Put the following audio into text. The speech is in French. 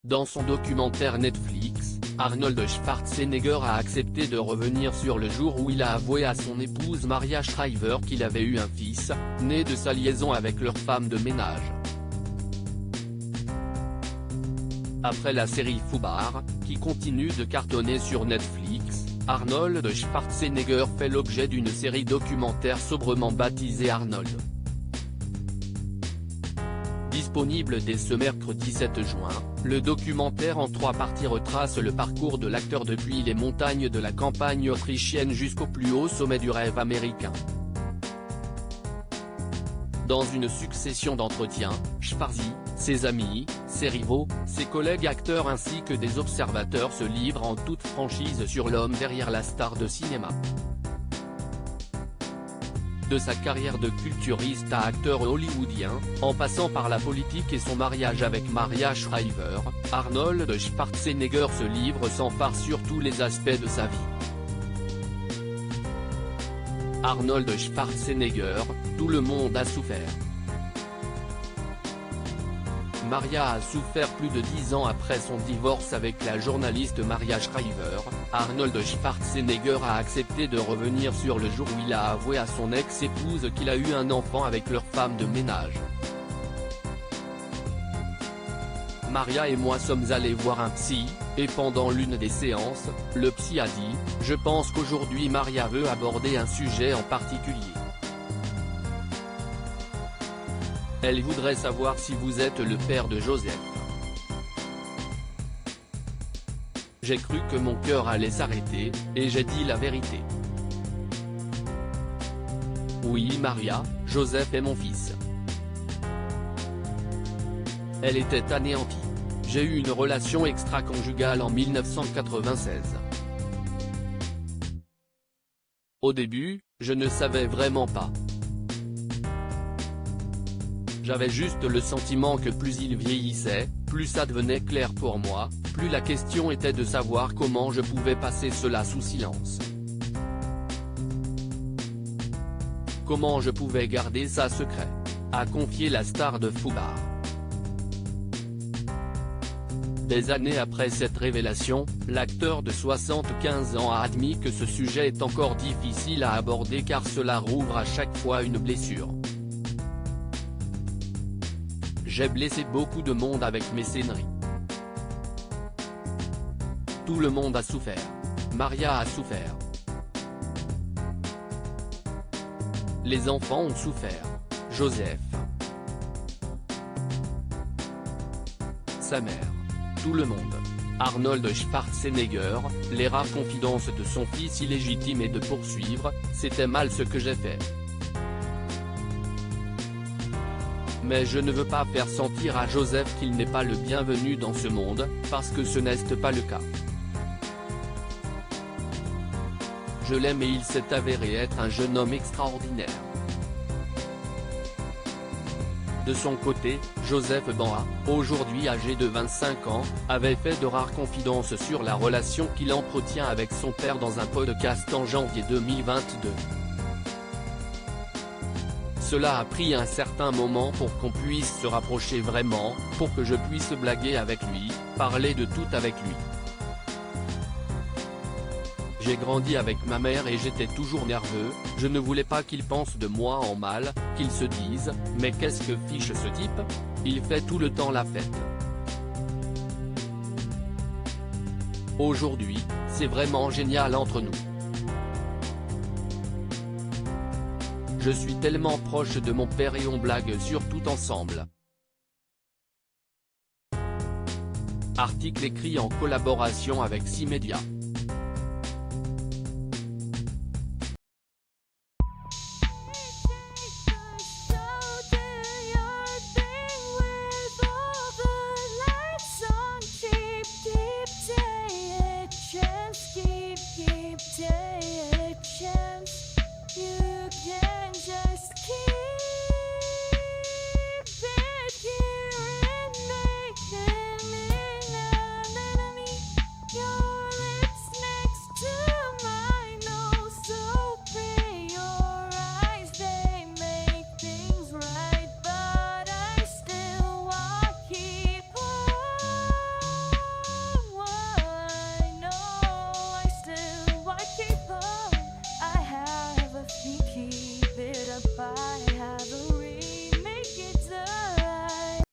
Dans son documentaire Netflix, Arnold Schwarzenegger a accepté de revenir sur le jour où il a avoué à son épouse Maria Shriver qu'il avait eu un fils, né de sa liaison avec leur femme de ménage. Après la série Fubar, qui continue de cartonner sur Netflix, Arnold Schwarzenegger fait l'objet d'une série documentaire sobrement baptisée Arnold. Disponible dès ce mercredi 7 juin, le documentaire en 3 parties retrace le parcours de l'acteur depuis les montagnes de la campagne autrichienne jusqu'au plus haut sommet du rêve américain. Dans une succession d'entretiens, Schwarzy, ses amis, ses rivaux, ses collègues acteurs ainsi que des observateurs se livrent en toute franchise sur l'homme derrière la star de cinéma. De sa carrière de culturiste à acteur hollywoodien, en passant par la politique et son mariage avec Maria Shriver, Arnold Schwarzenegger se livre sans phare sur tous les aspects de sa vie. Arnold Schwarzenegger, tout le monde a souffert. Maria a souffert plus de 10 ans après son divorce avec la journaliste Maria Shriver. Arnold Schwarzenegger a accepté de revenir sur le jour où il a avoué à son ex-épouse qu'il a eu un enfant avec leur femme de ménage. Maria et moi sommes allés voir un psy, et pendant l'une des séances, le psy a dit « Je pense qu'aujourd'hui Maria veut aborder un sujet en particulier. Elle voudrait savoir si vous êtes le père de Joseph. » J'ai cru que mon cœur allait s'arrêter, et j'ai dit la vérité. Oui Maria, Joseph est mon fils. Elle était anéantie. J'ai eu une relation extra-conjugale en 1996. Au début, je ne savais vraiment pas. J'avais juste le sentiment que plus il vieillissait, plus ça devenait clair pour moi, plus la question était de savoir comment je pouvais passer cela sous silence. Comment je pouvais garder ça secret, a confié la star de Fubar. Des années après cette révélation, l'acteur de 75 ans a admis que ce sujet est encore difficile à aborder car cela rouvre à chaque fois une blessure. J'ai blessé beaucoup de monde avec mes scénarios. Tout le monde a souffert. Maria a souffert. Les enfants ont souffert. Joseph. Sa mère. Tout le monde. Arnold Schwarzenegger, les rares confidences de son fils illégitime et de poursuivre, c'était mal ce que j'ai fait. Mais je ne veux pas faire sentir à Joseph qu'il n'est pas le bienvenu dans ce monde, parce que ce n'est pas le cas. Je l'aime et il s'est avéré être un jeune homme extraordinaire. De son côté, Joseph Banha, aujourd'hui âgé de 25 ans, avait fait de rares confidences sur la relation qu'il entretient avec son père dans un podcast en janvier 2022. Cela a pris un certain moment pour qu'on puisse se rapprocher vraiment, pour que je puisse blaguer avec lui, parler de tout avec lui. J'ai grandi avec ma mère et j'étais toujours nerveux, je ne voulais pas qu'il pense de moi en mal, qu'il se dise « Mais qu'est-ce que fiche ce type ? Il fait tout le temps la fête. » Aujourd'hui, c'est vraiment génial entre nous. Je suis tellement proche de mon père et on blague sur tout ensemble. Article écrit en collaboration avec C-Media. Keep